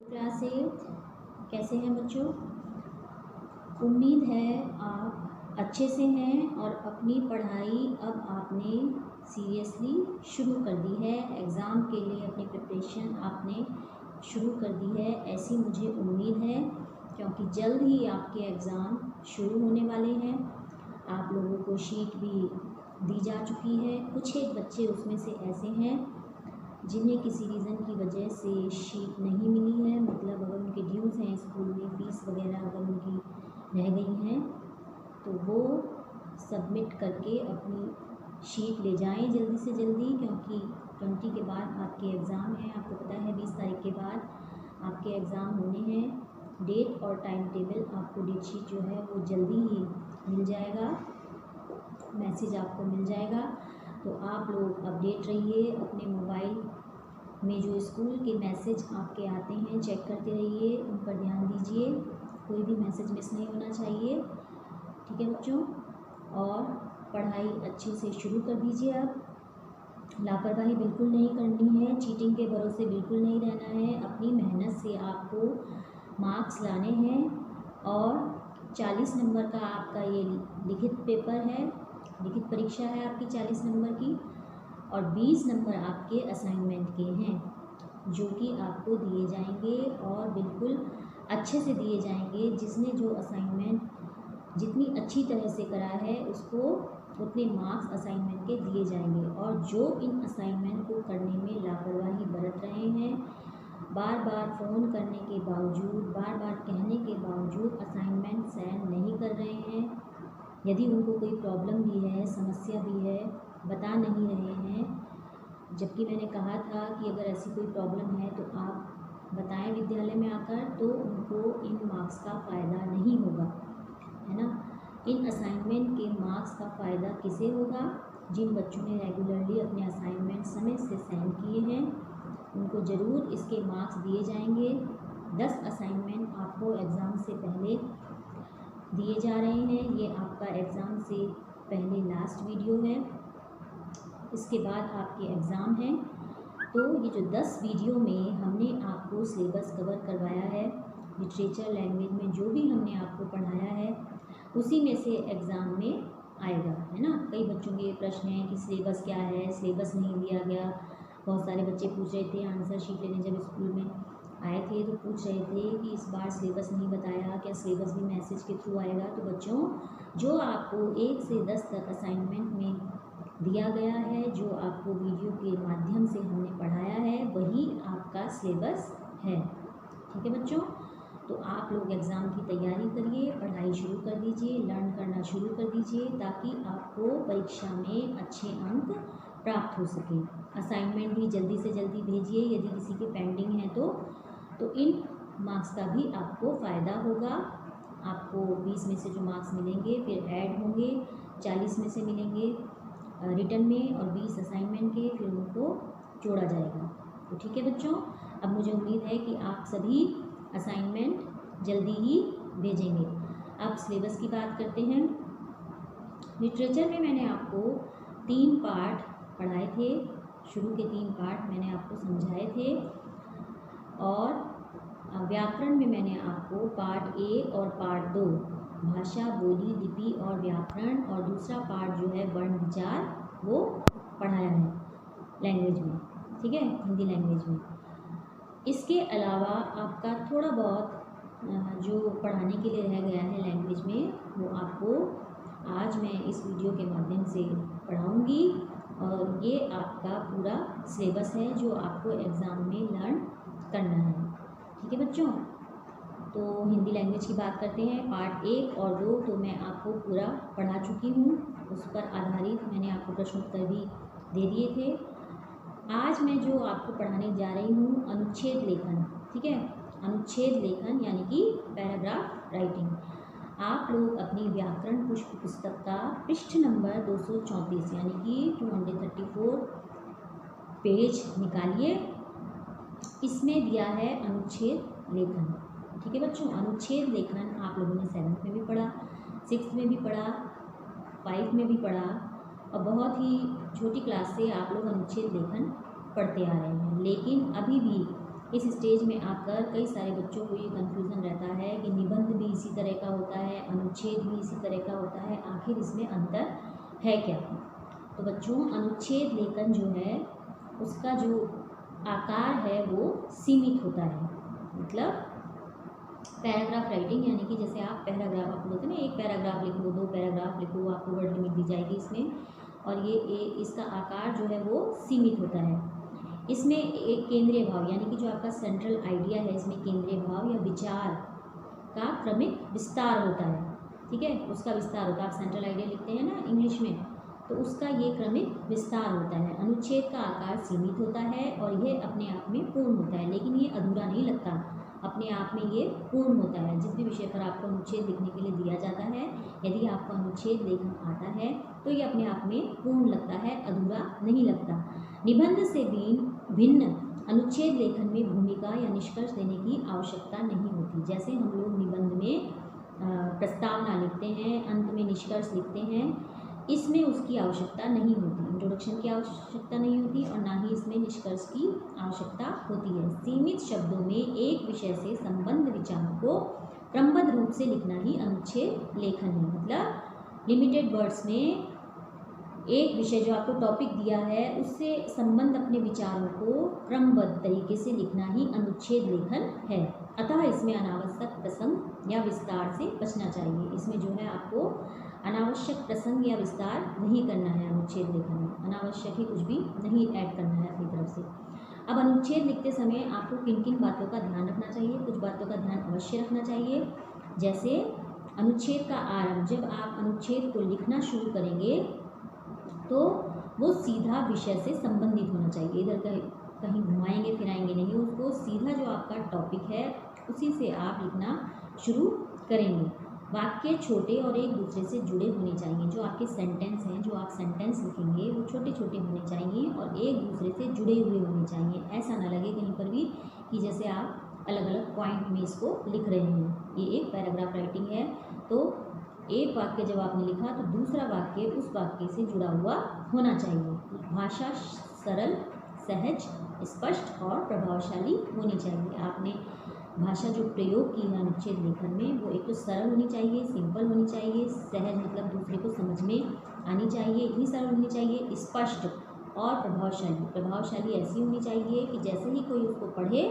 Class 8 कैसे हैं बच्चों। उम्मीद है आप अच्छे से हैं और अपनी पढ़ाई अब आपने सीरियसली शुरू कर दी है। एग्ज़ाम के लिए अपनी प्रिपरेशन आपने शुरू कर दी है, ऐसी मुझे उम्मीद है, क्योंकि जल्द ही आपके एग्ज़ाम शुरू होने वाले हैं। आप लोगों को शीट भी दी जा चुकी है। कुछ एक बच्चे उसमें से ऐसे हैं जिन्हें किसी रीज़न की वजह से शीट नहीं मिली है, मतलब अगर उनके ड्यूज़ हैं स्कूल में, फ़ीस वगैरह अगर उनकी रह गई हैं तो वो सबमिट करके अपनी शीट ले जाएं जल्दी से जल्दी, क्योंकि 20 के बाद आपके एग्ज़ाम हैं। आपको पता है 20 तारीख के बाद आपके एग्ज़ाम होने हैं। डेट और टाइम टेबल आपको, डेट शीट जो है वो जल्दी ही मिल जाएगा, मैसेज आपको मिल जाएगा। तो आप लोग अपडेट रहिए। अपने मोबाइल में जो स्कूल के मैसेज आपके आते हैं चेक करते रहिए, उन पर ध्यान दीजिए। कोई भी मैसेज मिस नहीं होना चाहिए, ठीक है बच्चों। और पढ़ाई अच्छे से शुरू कर दीजिए। अब लापरवाही बिल्कुल नहीं करनी है, चीटिंग के भरोसे बिल्कुल नहीं रहना है। अपनी मेहनत से आपको मार्क्स लाने हैं। और 40 नंबर का आपका ये लिखित पेपर है, लिखित परीक्षा है आपकी 40 नंबर की, और 20 नंबर आपके असाइनमेंट के हैं, जो कि आपको दिए जाएंगे और बिल्कुल अच्छे से दिए जाएंगे। जिसने जो असाइनमेंट जितनी अच्छी तरह से करा है उसको उतने मार्क्स असाइनमेंट के दिए जाएंगे। और जो इन असाइनमेंट को करने में लापरवाही बरत रहे हैं, बार बार फ़ोन करने के बावजूद, बार बार कहने के बावजूद असाइनमेंट सेंड नहीं कर रहे हैं, यदि उनको कोई प्रॉब्लम भी है, समस्या भी है, बता नहीं रहे हैं, जबकि मैंने कहा था कि अगर ऐसी कोई प्रॉब्लम है तो आप बताएं विद्यालय में आकर, तो उनको इन मार्क्स का फ़ायदा नहीं होगा, है ना। इन असाइनमेंट के मार्क्स का फ़ायदा किसे होगा? जिन बच्चों ने रेगुलरली अपने असाइनमेंट समय से सेंड किए हैं, उनको ज़रूर इसके मार्क्स दिए जाएंगे। 10 असाइनमेंट आपको एग्ज़ाम से पहले दिए जा रहे हैं। ये आपका एग्ज़ाम से पहले लास्ट वीडियो है, इसके बाद आपके एग्ज़ाम हैं। तो ये जो 10 वीडियो में हमने आपको सिलेबस कवर करवाया है, लिटरेचर लैंग्वेज में जो भी हमने आपको पढ़ाया है, उसी में से एग्ज़ाम में आएगा, है ना। कई बच्चों के प्रश्न हैं कि सिलेबस क्या है, सिलेबस नहीं दिया गया। बहुत सारे बच्चे पूछ रहे थे, आंसर शीट लेने जब स्कूल में आए थे तो पूछ रहे थे कि इस बार सिलेबस नहीं बताया, क्या सिलेबस भी मैसेज के थ्रू आएगा। तो बच्चों, जो आपको 1 से 10 तक असाइनमेंट में दिया गया है, जो आपको वीडियो के माध्यम से हमने पढ़ाया है, वही आपका सिलेबस है, ठीक है बच्चों। तो आप लोग एग्ज़ाम की तैयारी करिए, पढ़ाई शुरू कर दीजिए, लर्न करना शुरू कर दीजिए, ताकि आपको परीक्षा में अच्छे अंक प्राप्त हो सके। असाइनमेंट भी जल्दी से जल्दी भेजिए, यदि किसी के पेंडिंग है तो इन मार्क्स का भी आपको फ़ायदा होगा। आपको 20 में से जो मार्क्स मिलेंगे फिर ऐड होंगे, 40 में से मिलेंगे रिटर्न में और 20 असाइनमेंट के, फिर उनको जोड़ा जाएगा। तो ठीक है बच्चों, अब मुझे उम्मीद है कि आप सभी असाइनमेंट जल्दी ही भेजेंगे। अब सिलेबस की बात करते हैं। लिटरेचर में मैंने आपको 3 पार्ट पढ़ाए थे, शुरू के 3 पार्ट मैंने आपको समझाए थे। और व्याकरण में मैंने आपको पार्ट 1 और पार्ट 2, भाषा, बोली, लिपि और व्याकरण, और दूसरा पार्ट जो है वर्ण विचार, वो पढ़ाया है लैंग्वेज में, ठीक है, हिंदी लैंग्वेज में। इसके अलावा आपका थोड़ा बहुत जो पढ़ाने के लिए रह गया है लैंग्वेज में, वो आपको आज मैं इस वीडियो के माध्यम से पढ़ाऊँगी। और ये आपका पूरा सिलेबस है जो आपको एग्ज़ाम में लर्न करना है, ठीक है बच्चों। तो हिंदी लैंग्वेज की बात करते हैं। पार्ट 1 और 2 तो मैं आपको पूरा पढ़ा चुकी हूँ, उस पर आधारित मैंने आपको प्रश्नोत्तर भी दे दिए थे। आज मैं जो आपको पढ़ाने जा रही हूँ, अनुच्छेद लेखन, ठीक है, अनुच्छेद लेखन यानी कि पैराग्राफ राइटिंग। आप लोग अपनी व्याकरण पुष्प पुस्तक का पृष्ठ नंबर 234 यानी कि 234 पेज निकालिए। इसमें दिया है अनुच्छेद लेखन, ठीक है बच्चों। अनुच्छेद लेखन आप लोगों ने 7th में भी पढ़ा, 6th में भी पढ़ा, 5 में भी पढ़ा, और बहुत ही छोटी क्लास से आप लोग अनुच्छेद लेखन पढ़ते आ रहे हैं। लेकिन अभी भी इस स्टेज में आकर कई सारे बच्चों को ये कन्फ्यूज़न रहता है कि निबंध भी इसी तरह का होता है, अनुच्छेद भी इसी तरह का होता है, आखिर इसमें अंतर है क्या। तो बच्चों, अनुच्छेद लेखन जो है उसका जो आकार है वो सीमित होता है। मतलब पैराग्राफ राइटिंग, यानी कि जैसे आप पैराग्राफ, आपको बोलते हैं ना, एक पैराग्राफ लिखो, 2 पैराग्राफ लिखो, आपको वर्ड लिमिट दी जाएगी इसमें, और ये इसका आकार जो है वो सीमित होता है। इसमें एक केंद्रीय भाव, यानी कि जो आपका सेंट्रल आइडिया है, इसमें केंद्रीय भाव या विचार का क्रमिक विस्तार होता है। ठीक है, उसका विस्तार होता है। आप सेंट्रल आइडिया लिखते हैं ना इंग्लिश में, तो उसका ये क्रमिक विस्तार होता है। अनुच्छेद का आकार सीमित होता है और यह अपने आप में पूर्ण होता है, लेकिन ये अधूरा नहीं लगता, अपने आप में ये पूर्ण होता है। जिस भी विषय पर आपको अनुच्छेद लिखने के लिए दिया जाता है, यदि आपको अनुच्छेद लेखन आता है तो ये अपने आप में पूर्ण लगता है, अधूरा नहीं लगता। निबंध से भिन्न अनुच्छेद लेखन में भूमिका या निष्कर्ष देने की आवश्यकता नहीं होती। जैसे हम लोग निबंध में प्रस्तावना लिखते हैं, अंत में निष्कर्ष लिखते हैं, इसमें उसकी आवश्यकता नहीं होती, इंट्रोडक्शन की आवश्यकता नहीं होती और ना ही इसमें निष्कर्ष की आवश्यकता होती है। सीमित शब्दों में एक विषय से संबंध विचारों को क्रमबद्ध रूप से लिखना ही अनुच्छेद लेखन है। मतलब लिमिटेड वर्ड्स में एक विषय जो आपको टॉपिक दिया है उससे संबंध अपने विचारों को क्रमबद्ध तरीके से लिखना ही अनुच्छेद लेखन है। अतः इसमें अनावश्यक प्रसंग या विस्तार से बचना चाहिए। इसमें जो है आपको अनावश्यक प्रसंग या विस्तार नहीं करना है। अनुच्छेद लेखन में अनावश्यक ही कुछ भी नहीं ऐड करना है अपनी तरफ से। अब अनुच्छेद लिखते समय आपको किन किन बातों का ध्यान रखना चाहिए? कुछ बातों का ध्यान अवश्य रखना चाहिए। जैसे अनुच्छेद का आरंभ, जब आप अनुच्छेद को लिखना शुरू करेंगे तो वो सीधा विषय से संबंधित होना चाहिए। इधर कहीं घुमाएंगे फिराएंगे नहीं, उसको सीधा जो आपका टॉपिक है उसी से आप लिखना शुरू करेंगे। वाक्य छोटे और एक दूसरे से जुड़े होने चाहिए। जो आपके सेंटेंस हैं, जो आप सेंटेंस लिखेंगे वो छोटे छोटे होने चाहिए और एक दूसरे से जुड़े हुए होने चाहिए। ऐसा ना लगे कहीं पर भी कि जैसे आप अलग अलग पॉइंट में इसको लिख रहे हैं। ये एक पैराग्राफ राइटिंग है, तो एक वाक्य जब आपने लिखा तो दूसरा वाक्य उस वाक्य से जुड़ा हुआ होना चाहिए। भाषा सरल, सहज, स्पष्ट और प्रभावशाली होनी चाहिए। आपने भाषा जो प्रयोग की है अनुच्छेद लेखन में वो एक तो सरल होनी चाहिए, सिंपल होनी चाहिए, सहज मतलब दूसरे को समझ में आनी चाहिए, इतनी सरल होनी चाहिए, स्पष्ट और प्रभावशाली। प्रभावशाली ऐसी होनी चाहिए कि जैसे ही कोई उसको पढ़े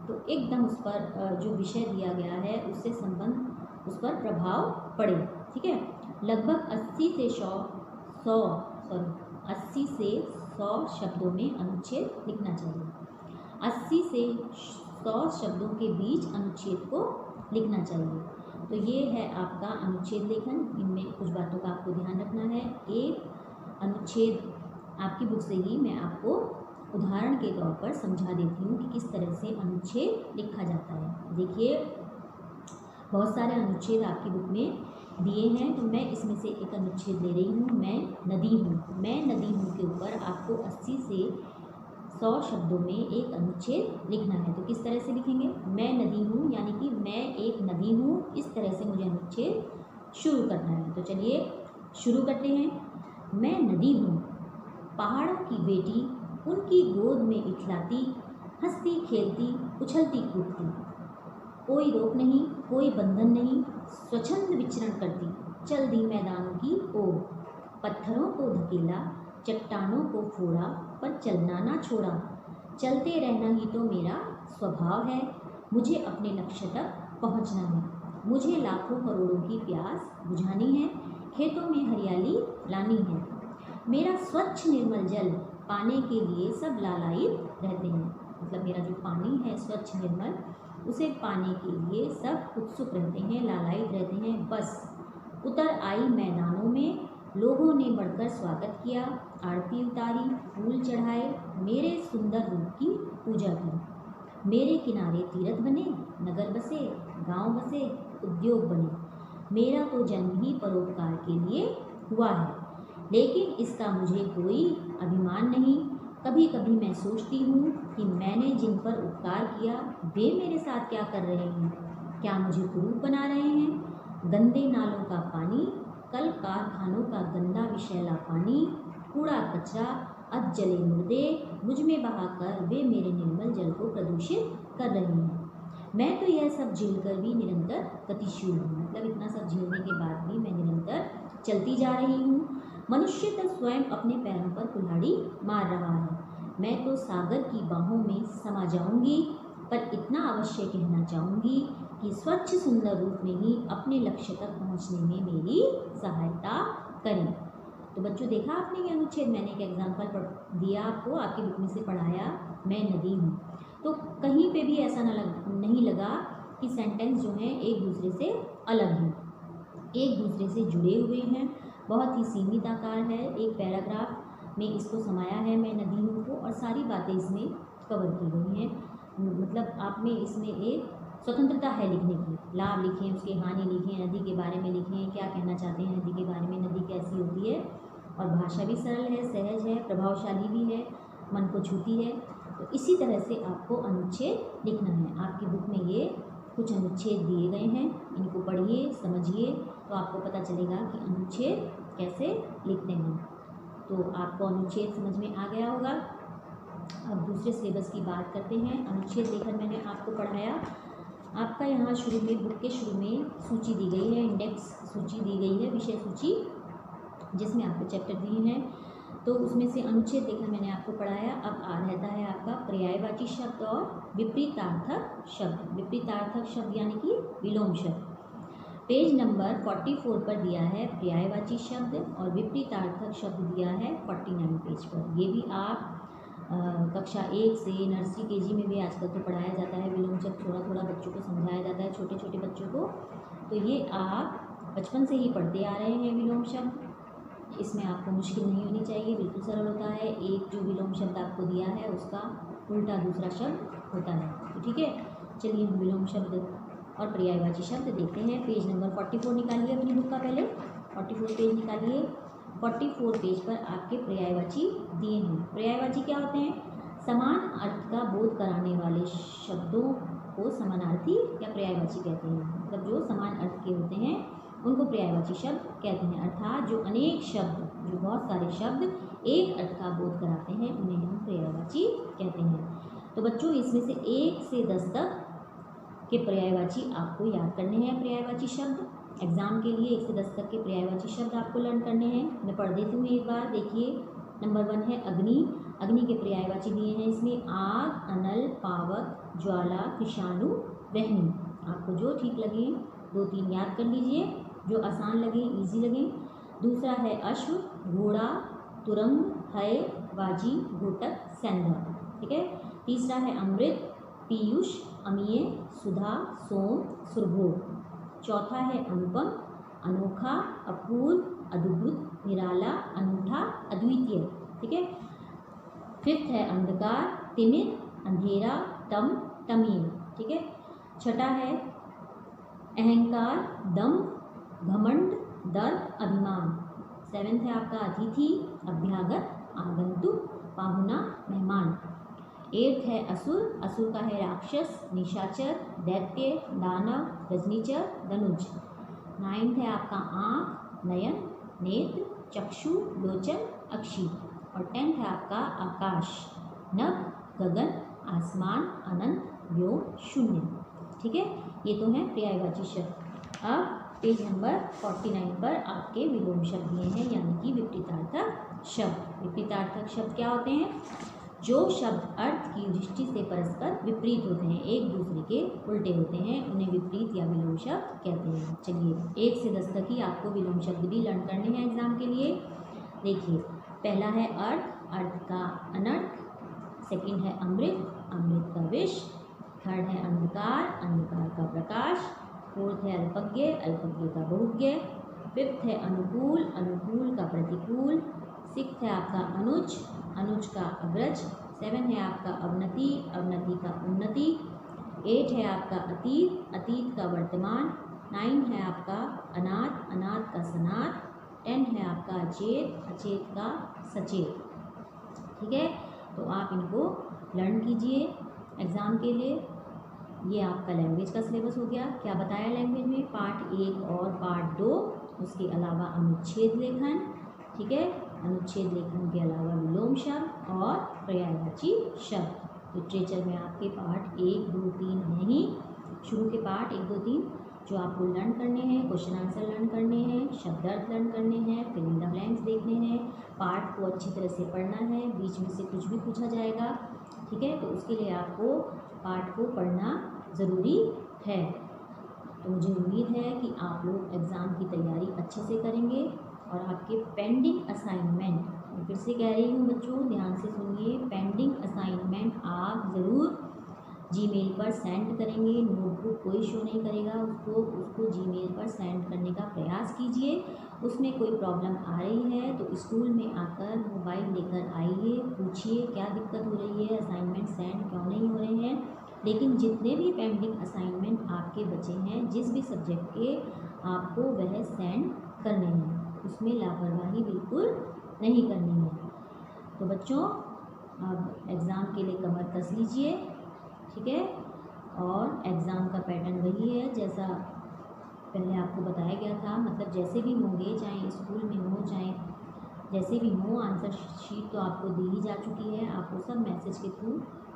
तो एकदम उस पर जो विषय दिया गया है उससे संबंध, उस पर प्रभाव पड़े। ठीक है, लगभग 80 से 100 शब्दों में अनुच्छेद लिखना चाहिए। 80 से 100 शब्दों के बीच अनुच्छेद को लिखना चाहिए। तो ये है आपका अनुच्छेद लेखन। इनमें कुछ बातों का आपको ध्यान रखना है। एक अनुच्छेद आपकी बुक से ही मैं आपको उदाहरण के तौर पर समझा देती हूँ कि किस तरह से अनुच्छेद लिखा जाता है। देखिए, बहुत सारे अनुच्छेद आपकी बुक में दिए हैं, तो मैं इसमें से एक अनुच्छेद ले रही हूँ। मैं नदी हूँ। मैं नदी हूँ के ऊपर आपको 80 से 100 शब्दों में एक अनुच्छेद लिखना है। तो किस तरह से लिखेंगे? मैं नदी हूँ, यानी कि मैं एक नदी हूँ, इस तरह से मुझे अनुच्छेद शुरू करना है। तो चलिए शुरू करते हैं। मैं नदी हूँ, पहाड़ों की बेटी, उनकी गोद में इठलाती, हंसती खेलती उछलती कूदती, कोई रोक नहीं, कोई बंधन नहीं, स्वच्छंद विचरण करती, चल दी मैदानों की ओर। पत्थरों को धकेला, चट्टानों को फोड़ा, पर चलना ना छोड़ा। चलते रहना ही तो मेरा स्वभाव है। मुझे अपने लक्ष्य तक पहुंचना है। मुझे लाखों करोड़ों की प्यास बुझानी है। खेतों में हरियाली लानी है। मेरा स्वच्छ निर्मल जल पाने के लिए सब लालायित रहते हैं। मतलब मेरा जो पानी है स्वच्छ निर्मल, उसे पाने के लिए सब उत्सुक रहते हैं, लालायित रहते हैं। बस उतर आई मैदानों में, लोगों ने बढ़कर स्वागत किया, आरती उतारी, फूल चढ़ाए, मेरे सुंदर रूप की पूजा की। मेरे किनारे तीर्थ बने, नगर बसे, गांव बसे, उद्योग बने। मेरा तो जन्म ही परोपकार के लिए हुआ है, लेकिन इसका मुझे कोई अभिमान नहीं। कभी कभी मैं सोचती हूँ कि मैंने जिन पर उपकार किया वे मेरे साथ क्या कर रहे हैं? क्या मुझे कुरूप बना रहे हैं? गंदे नालों का पानी, कल कारखानों का गंदा विषैला पानी, कूड़ा कचरा, अध जले मुर्दे मुझ में बहाकर वे मेरे निर्मल जल को प्रदूषित कर रहे हैं। मैं तो यह सब झेलकर भी निरंतर गतिशील हूँ, मतलब इतना सब झेलने के बाद भी मैं निरंतर चलती जा रही हूँ। मनुष्य तो स्वयं अपने पैरों पर कुल्हाड़ी मार रहा है। मैं तो सागर की बाहों में समा जाऊंगी, पर इतना अवश्य कहना चाहूँगी कि स्वच्छ सुंदर रूप में ही अपने लक्ष्य तक पहुँचने में मेरी सहायता करें। तो बच्चों देखा आपने ये अनुच्छेद, मैंने एक एग्जाम्पल दिया आपको, आपकी बुक में से पढ़ाया, मैं नदी हूँ। तो कहीं पे भी ऐसा नहीं लगा कि सेंटेंस जो हैं एक दूसरे से अलग हैं, एक दूसरे से जुड़े हुए हैं। बहुत ही सीमित आकार है, एक पैराग्राफ में इसको समाया है मैं नदी हूँ को, और सारी बातें इसमें कवर की गई हैं। मतलब आप में इसमें एक स्वतंत्रता है लिखने की, लाभ लिखें, उसकी हानि लिखें, नदी के बारे में लिखें, क्या कहना चाहते हैं नदी के बारे में, नदी कैसी होती है, और भाषा भी सरल है, सहज है, प्रभावशाली भी है, मन को छूती है। तो इसी तरह से आपको अनुच्छेद लिखना है। आपकी बुक में ये कुछ अनुच्छेद दिए गए हैं, इनको पढ़िए, समझिए, तो आपको पता चलेगा कि अनुच्छेद कैसे लिखते हैं। तो आपको अनुच्छेद समझ में आ गया होगा। अब दूसरे सिलेबस की बात करते हैं। अनुच्छेद लेखन मैंने आपको पढ़ाया। आपका यहाँ शुरू में, बुक के शुरू में सूची दी गई है, इंडेक्स सूची दी गई है, विषय सूची, जिसमें आपको चैप्टर दिए हैं। तो उसमें से अनुच्छेद लेखन मैंने आपको पढ़ाया। अब रहता है आपका पर्यायवाची शब्द और विपरीतार्थक शब्द। विपरीतार्थक शब्द यानी कि विलोम शब्द। पेज नंबर 44 पर दिया है पर्यायवाची शब्द, और विपरीतार्थक शब्द दिया है 49 पेज पर। ये भी आप कक्षा 1 से नर्सरी केजी में भी आजकल तो पढ़ाया जाता है विलोम शब्द, थोड़ा थोड़ा बच्चों को समझाया जाता है, छोटे छोटे बच्चों को। तो ये आप बचपन से ही पढ़ते आ रहे हैं विलोम शब्द। इसमें आपको मुश्किल नहीं होनी चाहिए, बिल्कुल सरल होता है। एक जो विलोम शब्द आपको दिया है उसका उल्टा दूसरा शब्द होता है। तो ठीक है, चलिए हम विलोम शब्द और पर्यायवाची शब्द देखते हैं। पेज नंबर 44 निकालिए अपनी बुक का, पहले 44 पेज निकालिए। 44 पेज पर आपके पर्यायवाची दिए हैं। पर्यायवाची क्या होते हैं? समान अर्थ का बोध कराने वाले शब्दों को समानार्थी या पर्यायवाची कहते हैं। मतलब जो समान अर्थ के होते हैं उनको पर्यायवाची शब्द कहते हैं। अर्थात जो अनेक शब्द, जो बहुत सारे शब्द एक अर्थ का बोध कराते हैं, उन्हें हम पर्यायवाची कहते हैं। तो बच्चों इसमें से 1 से 10 तक के पर्यायवाची आपको याद करने हैं। पर्यायवाची शब्द एग्जाम के लिए 1 से 10 तक के पर्यायवाची शब्द आपको लर्न करने हैं। मैं पढ़ देती हूँ एक बार, देखिए। नंबर 1 है अग्नि। अग्नि के पर्यायवाची दिए हैं इसमें आग, अनल, पावक, ज्वाला, कृषाणु, वहनी। आपको जो ठीक लगे 2-3 याद कर लीजिए, जो आसान लगे, इजी लगे। दूसरा है अश्व, घोड़ा, तुरंग, है, बाजी, घोटक, सैंधव। ठीक है। तीसरा है अमृत, पीयूष, अमीय, सुधा, सोम, सुरभोग। चौथा है अनुपम, अनोखा, अपूर्व, अद्भुत, निराला, अनूठा, अद्वितीय। ठीक है। 5th है अंधकार, तिमिर, अंधेरा, तम, तमीर। ठीक है। छठा है अहंकार, दम, घमंड, दर्प, अभिमान। 7th है आपका अतिथि, अभ्यागत, आगंतुक, पाहुना, मेहमान। 8th है असुर। असुर का है राक्षस, निशाचर, दैत्य, दानव, रजनीचर, धनुज। 9th है आपका आँख, नयन, नेत्र, चक्षु, लोचन, अक्षी। और 10th है आपका आकाश, नभ, गगन, आसमान, अनंत, व्योम, शून्य। ठीक है। ये तो है पर्यायवाची शब्द। अब पेज नंबर 49 पर आपके विलोम शब्द दिए हैं, यानी कि विपरीतार्थक शब्द। विपरीतार्थक शब्द क्या होते हैं? जो शब्द अर्थ की दृष्टि से परस्पर विपरीत होते हैं, एक दूसरे के उल्टे होते हैं, उन्हें विपरीत या विलोम शब्द कहते हैं। चलिए 1 से 10 तक ही आपको विलोम शब्द भी लर्न करने हैं एग्जाम के लिए। देखिए, पहला है अर्थ, अर्थ का अनर्थ। 2nd है अमृत, अमृत का विष। 3rd है अंधकार, अंधकार का प्रकाश। 4th है अल्पज्ञ, अल्पज्ञ का बहुज्ञ। 5th है अनुकूल, अनुकूल का प्रतिकूल। 6th है आपका अनुज, अनुज का अग्रज। 7 है आपका अवनति, अवनति का उन्नति। 8 है आपका अतीत, अतीत का वर्तमान। 9 है आपका अनाथ, अनाथ का सनाथ। 10 है आपका अचेत, अचेत का सचेत। ठीक है। तो आप इनको लर्न कीजिए एग्ज़ाम के लिए। ये आपका लैंग्वेज का सिलेबस हो गया। क्या बताया लैंग्वेज में? पार्ट 1 और पार्ट 2, उसके अलावा अनुच्छेद लेखन। ठीक है। अनुच्छेद लेखन के अलावा विलोम शब्द और पर्यायवाची शब्द। लिटरेचर में आपके पार्ट 1, 2, 3 हैं ही। शुरू के पार्ट 1, 2, 3 जो आपको लर्न करने हैं, क्वेश्चन आंसर लर्न करने हैं, शब्दार्थ लर्न करने हैं, फिल इन द ब्लैंक्स देखने हैं, पार्ट को अच्छी तरह से पढ़ना है, बीच में से कुछ भी पूछा जाएगा, ठीक है। तो उसके लिए आपको पार्ट को पढ़ना ज़रूरी है। तो मुझे उम्मीद है कि आप लोग एग्ज़ाम की तैयारी अच्छे से करेंगे और आपके पेंडिंग असाइनमेंट, मैं फिर से कह रही हूँ बच्चों, ध्यान से सुनिए, पेंडिंग असाइनमेंट आप ज़रूर जीमेल पर सेंड करेंगे। नोटबुक कोई शो नहीं करेगा, उसको जीमेल पर सेंड करने का प्रयास कीजिए। उसमें कोई प्रॉब्लम आ रही है तो स्कूल में आकर मोबाइल लेकर आइए, पूछिए क्या दिक्कत हो रही है, असाइनमेंट सेंड क्यों नहीं हो रहे हैं। लेकिन जितने भी पेंडिंग असाइनमेंट आपके बचे हैं, जिस भी सब्जेक्ट के, आपको वह सेंड करने हैं, उसमें लापरवाही बिल्कुल नहीं करनी है। तो बच्चों अब एग्ज़ाम के लिए कमर कस लीजिए, ठीक है। और एग्ज़ाम का पैटर्न वही है जैसा पहले आपको बताया गया था, मतलब जैसे भी होंगे, चाहे स्कूल में हो चाहे जैसे भी हो, आंसर शीट तो आपको दी ही जा चुकी है, आपको सब मैसेज के थ्रू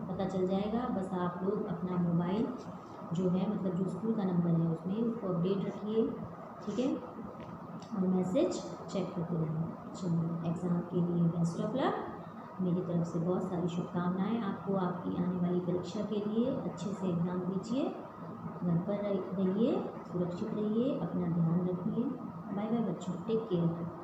पता चल जाएगा। बस आप लोग अपना मोबाइल जो है, मतलब जो स्कूल का नंबर है उसमें उसको अपडेट रखिए, ठीक है, और मैसेज चेक करते रहिए। चलिए, एग्ज़ाम के लिए बेस्ट ऑफ लक। मेरी तरफ से बहुत सारी शुभकामनाएं आपको, आपकी आने वाली परीक्षा के लिए। अच्छे से एग्ज़ाम दीजिए, घर पर रहिए, सुरक्षित रहिए, अपना ध्यान रखिए। बाय बाय बच्चों, टेक केयर।